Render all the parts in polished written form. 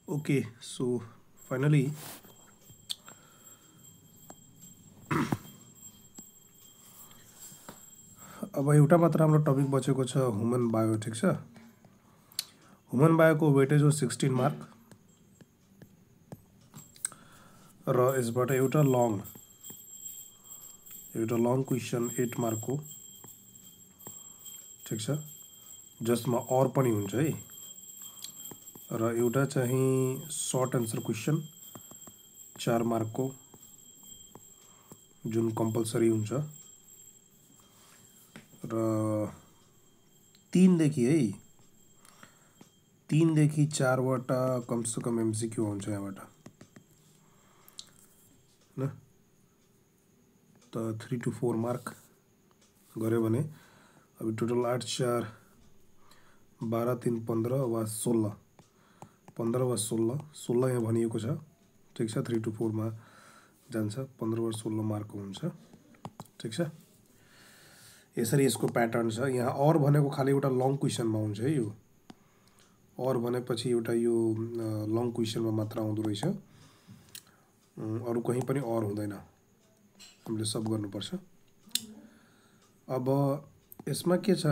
Okay, so finally अब एउटा मात्र हाम्रो टपिक बचेको छ ह्युमन बायो। ठिक छ, ह्युमन बायोको वेटेज हो 16 मार्क र यसबाट एउटा लङ क्वेसन 8 मार्कको। ठिक छ, जसमा और पनि हुन्छ है, र एउटा चाहिँ सर्ट एन्सर क्वेसन 4 मार्कको जुन कम्पलसरी हुन्छ, र 3 देखि 4 वटा कमसे कम एमसीक्यू हुन्छ यहाँबाट न। त 3 to 4 मार्क गऱ्यो भने अब टोटल 8 4 12 3 15 वा 16 15 वा 16 यहाँ भनिएको छ। ठिक छ, 3 to 4 मा जान्छ, 15 वा 16 मार्क हुन्छ। ठिक छ, यसरी यसको प्याटर्न छ। यहाँ और भनेको खाली एउटा लङ क्वेसनमा हुन्छ है। यो और भनेपछि एउटा यो लङ क्वेसनमा मात्र आउँदो रहेछ, अरू कहीँ पनि और हुँदैन, हामीले सब गर्नुपर्छ। अब यसमा के छ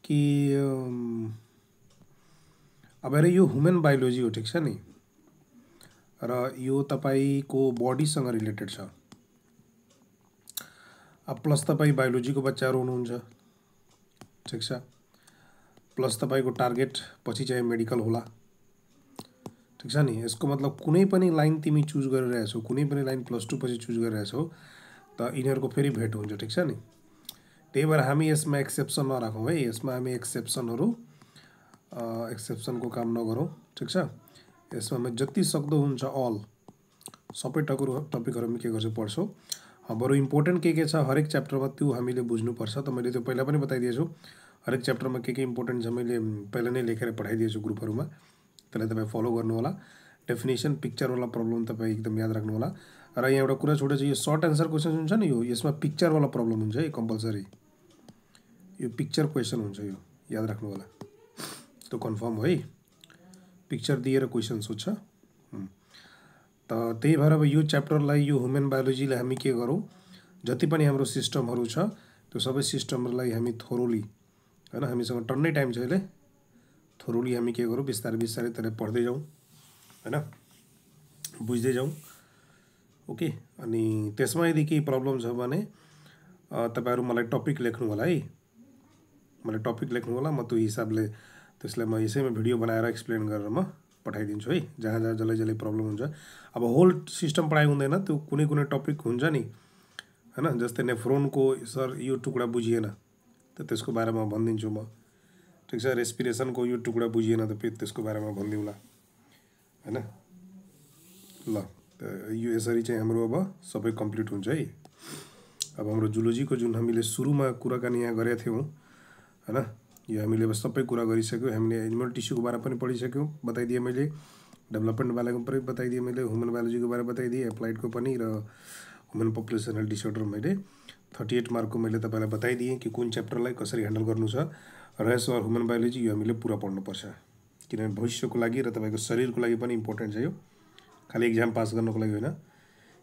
कि अब हेर, यो ह्युमन बायोलोजी हो। ठिक छ नि, र यो तपाईको बडीसँग रिलेटेड छ। अब प्लस तपाईँ बायोलोजीको बच्चाहरू हुनुहुन्छ। ठिक छ, प्लस तपाईको टार्गेट पछि चाहिँ मेडिकल होला। ठिक छ नि, यसको मतलब कुनै पनि लाइन तिमी चुज गरिरहेछौ, कुनै पनि लाइन +2 पछि चुज गरिरहेछौ त यिनीहरूको फेरि भेट हुन्छ। ठिक छ नि, त्यही भएर हामी यसमा एक्सेप्सन नराखौँ है। यसमा हामी एक्सेप्सनको काम नगरौँ। ठिक छ, यसमा हामी जति सक्दो हुन्छ अल सबै टपिकहरू हामी के गर्छौँ, पढ्छौँ। बरु इम्पोर्टेन्ट के छ हरेक च्याप्टरमा त्यो हामीले बुझ्नुपर्छ। त मैले त्यो पहिला पनि बताइदिएछु, हरेक च्याप्टरमा के इम्पोर्टेन्ट छ मैले पहिला नै लेखेर पठाइदिएछु ग्रुपहरूमा। त्यसलाई तपाईँ फलो गर्नु होला। डेफिनेसन पिक्चरवाला प्रब्लम तपाईँ एकदम याद राख्नु होला। र यहाँ एउटा कुरा छोडेको छ, यो सर्ट एन्सर क्वेसन हुन्छ नि, यसमा पिक्चरवाला प्रब्लम हुन्छ है कम्पलसरी। यो पिक्चर क्वेसन हुन्छ, यो याद राख्नु होला, त्यो कन्फर्म हो है। पिक्चर दिएर क्वेसन सोध्छ। त त्यही भएर अब यो च्याप्टरलाई, यो ह्युमन बायोलोजीलाई हामी के गरौँ, जति पनि हाम्रो सिस्टमहरू छ त्यो सबै सिस्टमहरूलाई हामी थोरोली, होइन, हामीसँग टन्नै टाइम छ अहिले, थोरोली हामी के गरौँ, बिस्तारै बिस्तारै त्यसलाई पढ्दै जाउँ, होइन, बुझ्दै जाउँ। ओके, अनि त्यसमा यदि केही प्रब्लम छ भने तपाईँहरू मलाई टपिक लेख्नु होला है। मलाई टपिक लेख्नु होला, म त्यो हिसाबले त्यसलाई म यसैमा भिडियो बनाएर एक्सप्लेन गरेर म पठाइदिन्छु है, जहाँ जसलाई प्रब्लम हुन्छ। अब होल सिस्टम पढाइ हुँदैन, त्यो कुनै कुनै टपिक हुन्छ नि, होइन। जस्तै नेफ्रोनको सर यो टुक्रा बुझिएन त त्यसको बारेमा भनिदिन्छु म। ठिक छ, रेस्पिरेसनको यो टुक्रा बुझिएन त फेरि त्यसको बारेमा भनिदिउँला, होइन। ल, यो यसरी चाहिँ हाम्रो अब सबै कम्प्लिट हुन्छ है। अब हाम्रो जुलोजीको जुन हामीले सुरुमा कुराकानी यहाँ गरेका थियौँ, होइन, यो हामीले अब सबै कुरा गरिसक्यौँ। हामीले एनिमल टिस्यूको बारे पनि पढिसक्यौँ, बताइदिएँ मैले। डेभलपमेन्ट बारेको पनि बताइदिएँ मैले, ह्युमन बायोलोजीको बारे बताइदिएँ, एप्लाइडको पनि, र ह्युमन पपुलेसनल डिसअर्डर मैले 38 मार्कको मैले तपाईँलाई बताइदिएँ कि कुन च्याप्टरलाई कसरी ह्यान्डल गर्नु छ। रहेछ ह्युमन बायोलोजी, यो हामीले पुरा पढ्नुपर्छ, किनभने भविष्यको लागि र तपाईँको शरीरको लागि पनि इम्पोर्टेन्ट छ यो, खालि एक्जाम पास गर्नको लागि होइन।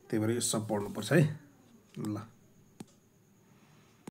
त्यही भएर यो सब पढ्नुपर्छ है। ल।